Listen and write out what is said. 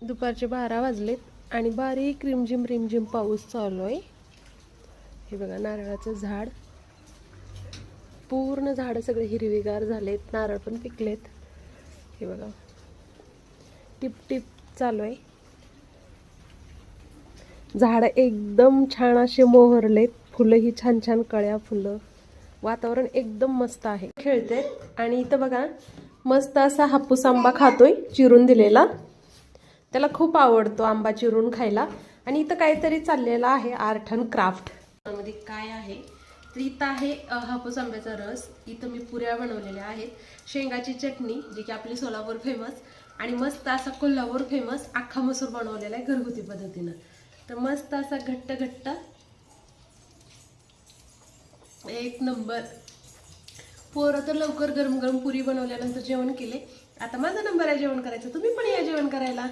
दुपारचे 12 वाजलेत आणि बारीक रिमझिम पाऊस चालू आहे. हे बघा नारळाचं झाड, पूर्ण झाड सगळे हिरवीगार झालेत, नारळ पण पिकलेत. हे बघा टिप टिप चालू आहे. झाड एकदम छान असे मोहरलेत, फुलं ही छान छान कळ्या फुलं, वातावरण एकदम मस्त आहे. खेळते आणि इथं बघा मस्त असा हापूस आंबा खातोय, चिरून दिलेला. त्याला खूप आवडतो आंबा चिरून खायला. आणि इथं काहीतरी चाललेलं आहे आर्ट अँड क्राफ्ट. मध्ये काय आहे तर इथं आहे हापूस आंब्याचा रस, इथं मी पुऱ्या बनवलेल्या आहेत, शेंगाची चटणी जी की आपली सोलापूर फेमस, आणि मस्त असा कोल्हापूर फेमस अख्खा मसूर बनवलेला आहे घरगुती पद्धतीनं. तर मस्त असा घट्ट घट्ट एक नंबर. पोरं तर लवकर गरम गरम पुरी बनवल्यानंतर जेवण केले. आता माझा नंबर आहे जेवण करायचं, तुम्ही पण या जेवण करायला.